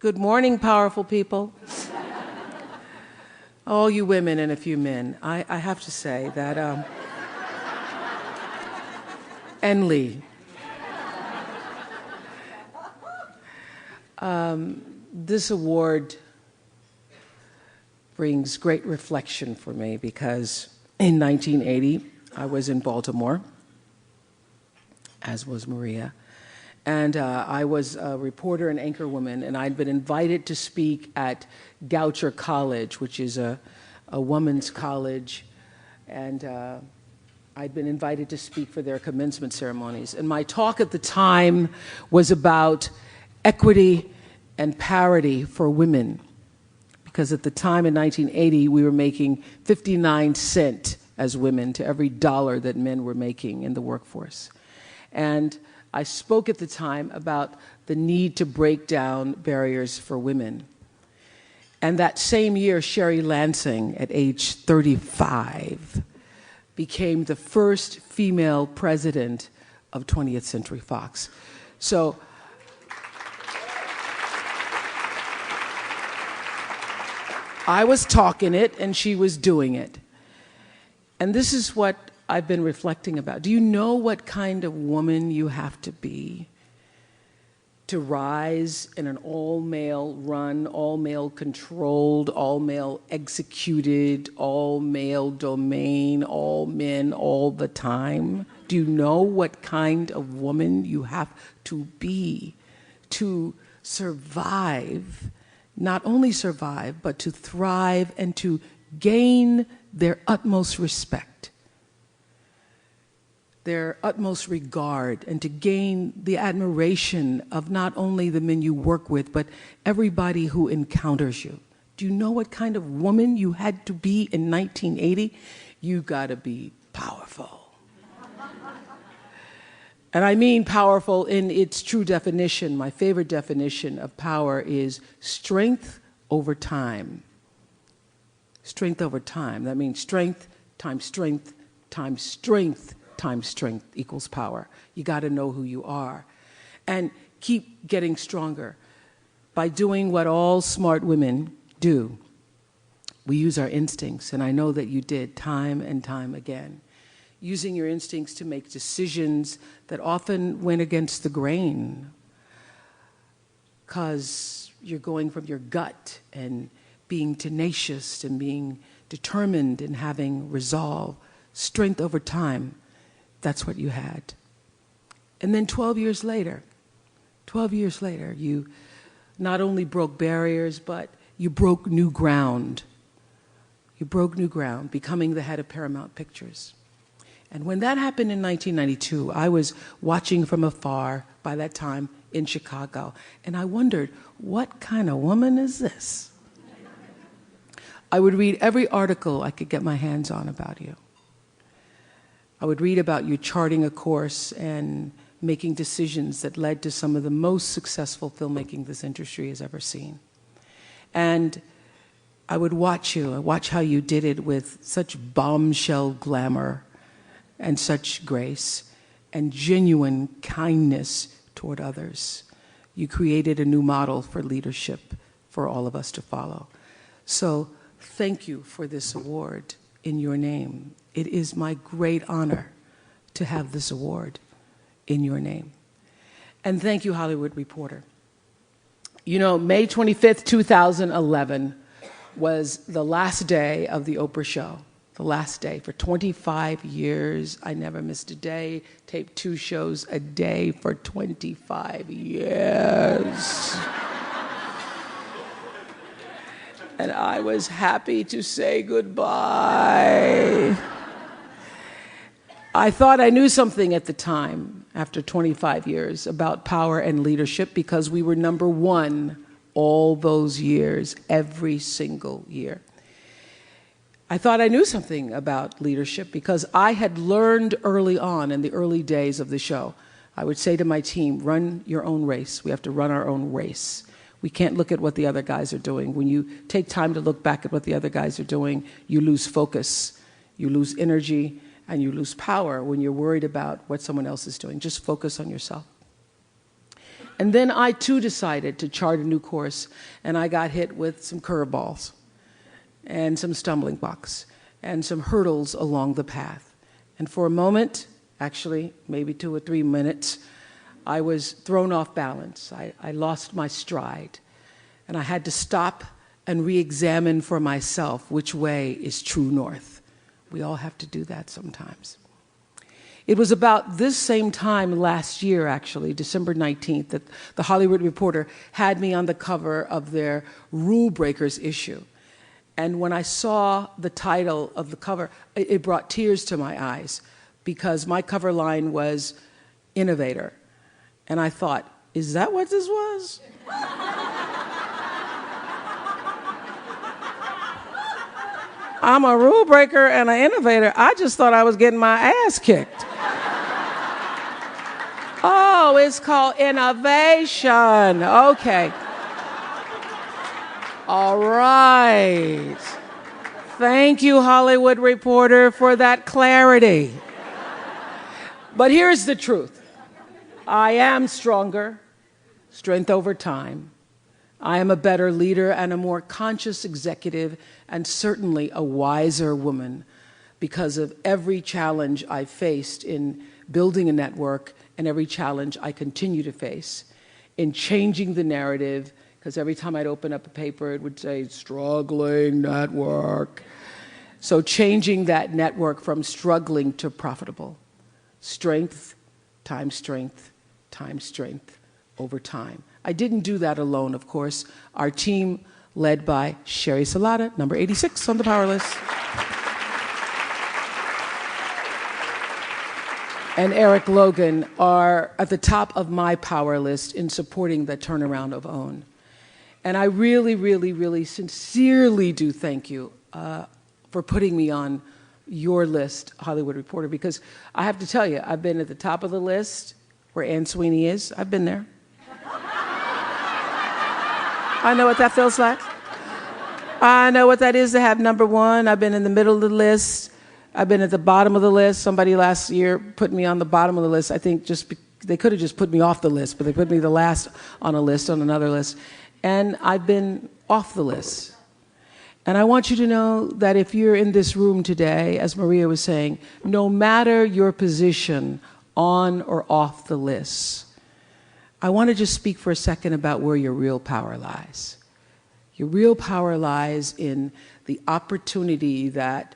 Good morning, powerful people. All you women and a few men. I have to say that, and Lee. This award brings great reflection for me because in 1980, I was in Baltimore, as was Maria, and I was a reporter and anchorwoman, and I'd been invited to speak at Goucher College, which is a woman's college, and I'd been invited to speak for their commencement ceremonies. And my talk at the time was about equity and parity for women, because at the time in 1980, we were making 59 cents as women to every dollar that men were making in the workforce. And I spoke at the time about the need to break down barriers for women. And that same year, Sherry Lansing, at age 35, became the first female president of 20th Century Fox. So I was talking it and she was doing it. And this is what I've been reflecting about. Do you know what kind of woman you have to be to rise in an all-male run, all-male controlled, all-male executed, all-male domain, all men all the time? Do you know what kind of woman you have to be to survive, not only survive, but to thrive and to gain their utmost respect, their utmost regard, and to gain the admiration of not only the men you work with, but everybody who encounters you? Do you know what kind of woman you had to be in 1980? You gotta be powerful. And I mean powerful in its true definition. My favorite definition of power is strength over time. Strength over time. That means strength times strength times strength times strength equals power. You got to know who you are. And keep getting stronger by doing what all smart women do. We use our instincts, and I know that you did time and time again. Using your instincts to make decisions that often went against the grain because you're going from your gut and being tenacious and being determined and having resolve. Strength over time. That's what you had. And then 12 years later, you not only broke barriers, but you broke new ground. You broke new ground, becoming the head of Paramount Pictures. And when that happened in 1992, I was watching from afar by that time in Chicago, and I wondered, what kind of woman is this? I would read every article I could get my hands on about you. I would read about you charting a course and making decisions that led to some of the most successful filmmaking this industry has ever seen. And I would watch you, I watch how you did it with such bombshell glamour and such grace and genuine kindness toward others. You created a new model for leadership for all of us to follow. So thank you for this award in your name. It is my great honor to have this award in your name. And thank you, Hollywood Reporter. You know, May 25th, 2011 was the last day of the Oprah show. The last day. For 25 years, I never missed a day. Taped 2 shows a day for 25 years. And I was happy to say goodbye. I thought I knew something at the time, after 25 years, about power and leadership because we were #1 all those years, every single year. I thought I knew something about leadership because I had learned early on in the early days of the show. I would say to my team, run your own race. We have to run our own race. We can't look at what the other guys are doing. When you take time to look back at what the other guys are doing, you lose focus, you lose energy, and you lose power when you're worried about what someone else is doing. Just focus on yourself. And then I too decided to chart a new course, and I got hit with some curveballs and some stumbling blocks and some hurdles along the path. And for a moment, actually maybe 2 or 3 minutes, I was thrown off balance. I lost my stride, and I had to stop and re-examine for myself which way is true north. We all have to do that sometimes. It was about this same time last year, actually, December 19th, that the Hollywood Reporter had me on the cover of their Rule Breakers issue. And when I saw the title of the cover, it brought tears to my eyes, because my cover line was innovator. And I thought, is that what this was? I'm a rule breaker and an innovator. I just thought I was getting my ass kicked. Oh, it's called innovation. Okay. All right. Thank you, Hollywood Reporter, for that clarity. But here's the truth. I am stronger, strength over time. I am a better leader and a more conscious executive, and certainly a wiser woman, because of every challenge I faced in building a network and every challenge I continue to face in changing the narrative, because every time I'd open up a paper, it would say, struggling network. So changing that network from struggling to profitable. Strength times strength times strength over time. I didn't do that alone, of course. Our team, led by Sherry Salata, number 86 on the power list, and Eric Logan are at the top of my power list in supporting the turnaround of OWN. And I really, really, really sincerely do thank you for putting me on your list, Hollywood Reporter, because I have to tell you, I've been at the top of the list where Anne Sweeney is. I've been there. I know what that feels like. I know what that is to have number one. I've been in the middle of the list. I've been at the bottom of the list. Somebody last year put me on the bottom of the list. I think they could have just put me off the list, but they put me the last on a list, on another list. And I've been off the list. And I want you to know that if you're in this room today, as Maria was saying, no matter your position on or off the list, I want to just speak for a second about where your real power lies. Your real power lies in the opportunity that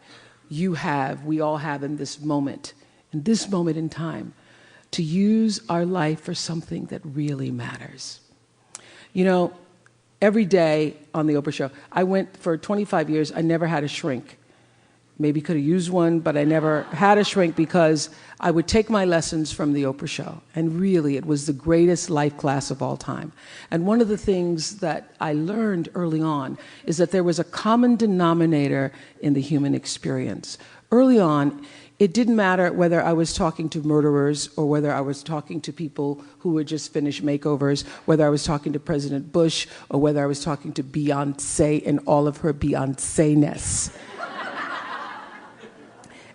you have, we all have in this moment in time, to use our life for something that really matters. You know, every day on the Oprah show, I went for 25 years, I never had a shrink. Maybe could have used one, but I never had a shrink because I would take my lessons from the Oprah show. And really, it was the greatest life class of all time. And one of the things that I learned early on is that there was a common denominator in the human experience. Early on, it didn't matter whether I was talking to murderers or whether I was talking to people who had just finished makeovers, whether I was talking to President Bush or whether I was talking to Beyoncé in all of her Beyoncé-ness.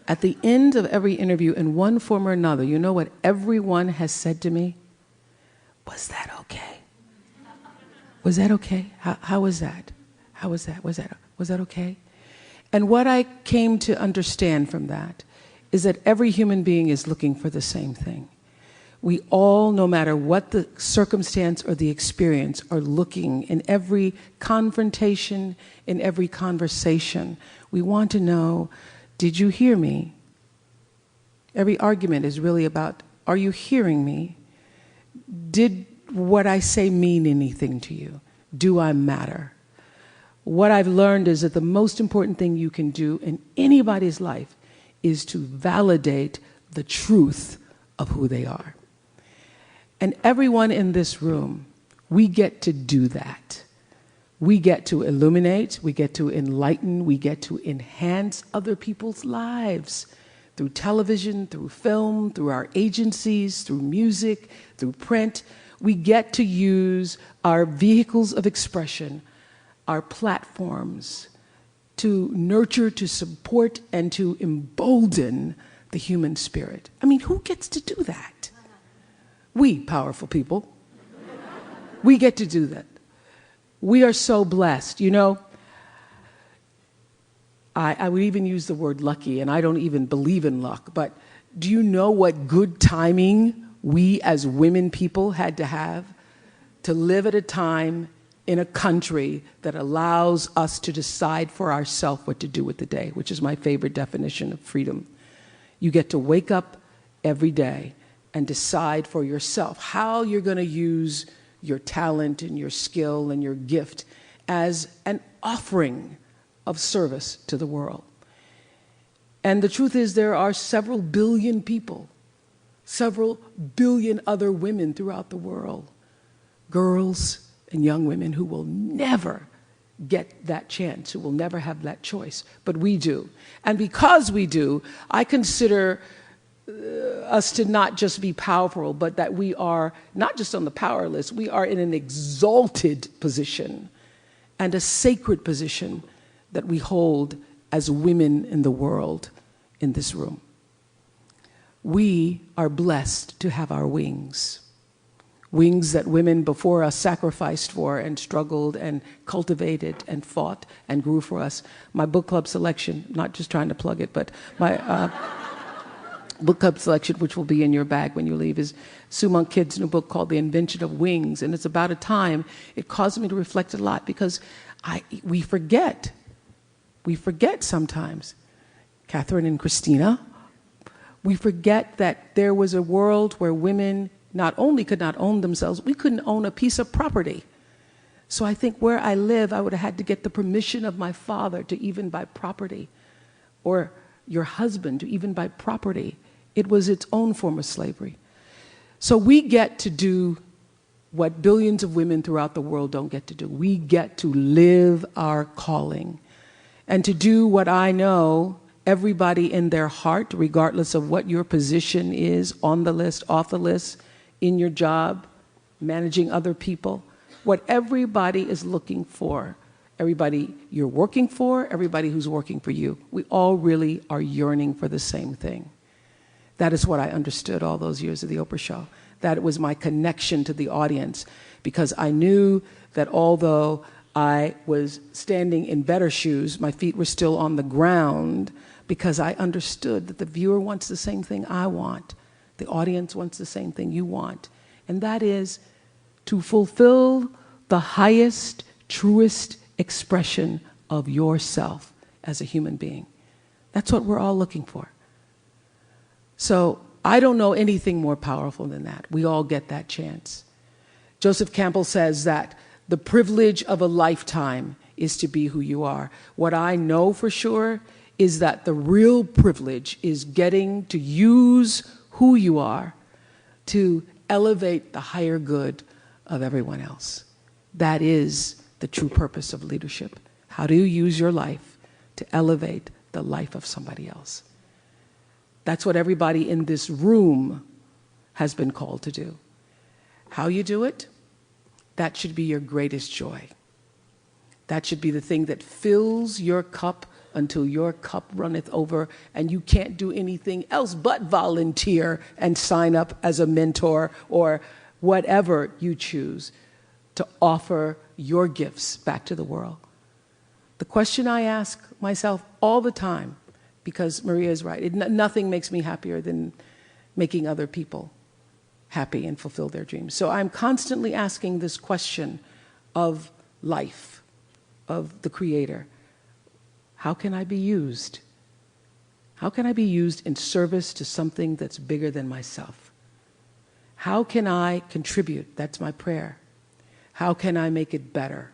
At the end of every interview, in one form or another, you know what everyone has said to me? Was that okay? Was that okay? How was that? How was that? Was that okay? And what I came to understand from that is that every human being is looking for the same thing. We all, no matter what the circumstance or the experience, are looking in every confrontation, in every conversation. We want to know, did you hear me? Every argument is really about, are you hearing me? Did what I say mean anything to you? Do I matter? What I've learned is that the most important thing you can do in anybody's life is to validate the truth of who they are. And everyone in this room, we get to do that. We get to illuminate, we get to enlighten, we get to enhance other people's lives through television, through film, through our agencies, through music, through print. We get to use our vehicles of expression, our platforms, to nurture, to support, and to embolden the human spirit. I mean, who gets to do that? We, powerful people. We get to do that. We are so blessed. You know, I would even use the word lucky, and I don't even believe in luck, but do you know what good timing we as women people had to have to live at a time in a country that allows us to decide for ourselves what to do with the day, which is my favorite definition of freedom. You get to wake up every day and decide for yourself how you're going to use your talent and your skill and your gift as an offering of service to the world. And the truth is there are several billion people, several billion other women throughout the world, girls and young women who will never get that chance, who will never have that choice. But we do. And because we do, I consider us to not just be powerful, but that we are not just on the power list, we are in an exalted position and a sacred position that we hold as women in the world in this room. We are blessed to have our wings. Wings that women before us sacrificed for and struggled and cultivated and fought and grew for us. My book club selection, not just trying to plug it, but my book club selection, which will be in your bag when you leave, is Sue Monk Kidd's new book called The Invention of Wings. And it's about a time, it caused me to reflect a lot because we forget sometimes, Catherine and Christina, we forget that there was a world where women not only could not own themselves, we couldn't own a piece of property. So I think where I live, I would have had to get the permission of my father to even buy property, or your husband to even buy property. It was its own form of slavery. So we get to do what billions of women throughout the world don't get to do. We get to live our calling and to do what I know everybody in their heart, regardless of what your position is on the list, off the list, in your job, managing other people, what everybody is looking for, everybody you're working for, everybody who's working for you, we all really are yearning for the same thing. That is what I understood all those years of the Oprah show. That was my connection to the audience, because I knew that although I was standing in better shoes, my feet were still on the ground, because I understood that the viewer wants the same thing I want. The audience wants the same thing you want. And that is to fulfill the highest, truest expression of yourself as a human being. That's what we're all looking for. So I don't know anything more powerful than that. We all get that chance. Joseph Campbell says that the privilege of a lifetime is to be who you are. What I know for sure is that the real privilege is getting to use who you are to elevate the higher good of everyone else. That is the true purpose of leadership. How do you use your life to elevate the life of somebody else? That's what everybody in this room has been called to do. How you do it, that should be your greatest joy. That should be the thing that fills your cup until your cup runneth over and you can't do anything else but volunteer and sign up as a mentor or whatever you choose to offer your gifts back to the world. The question I ask myself all the time, because Maria is right, nothing makes me happier than making other people happy and fulfill their dreams. So I'm constantly asking this question of life, of the Creator. How can I be used? How can I be used in service to something that's bigger than myself? How can I contribute? That's my prayer. How can I make it better?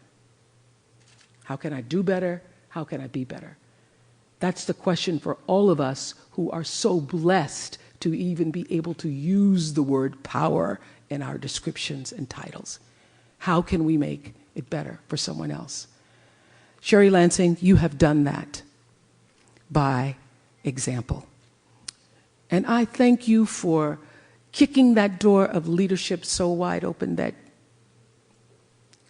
How can I do better? How can I be better? That's the question for all of us who are so blessed to even be able to use the word power in our descriptions and titles. How can we make it better for someone else? Sherry Lansing, you have done that by example. And I thank you for kicking that door of leadership so wide open that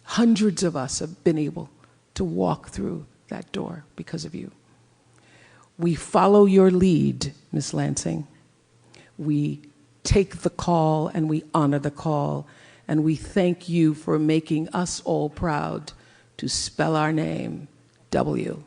hundreds of us have been able to walk through that door because of you. We follow your lead, Ms. Lansing. We take the call and we honor the call. and we thank you for making us all proud to spell our name W-O-M-A-N.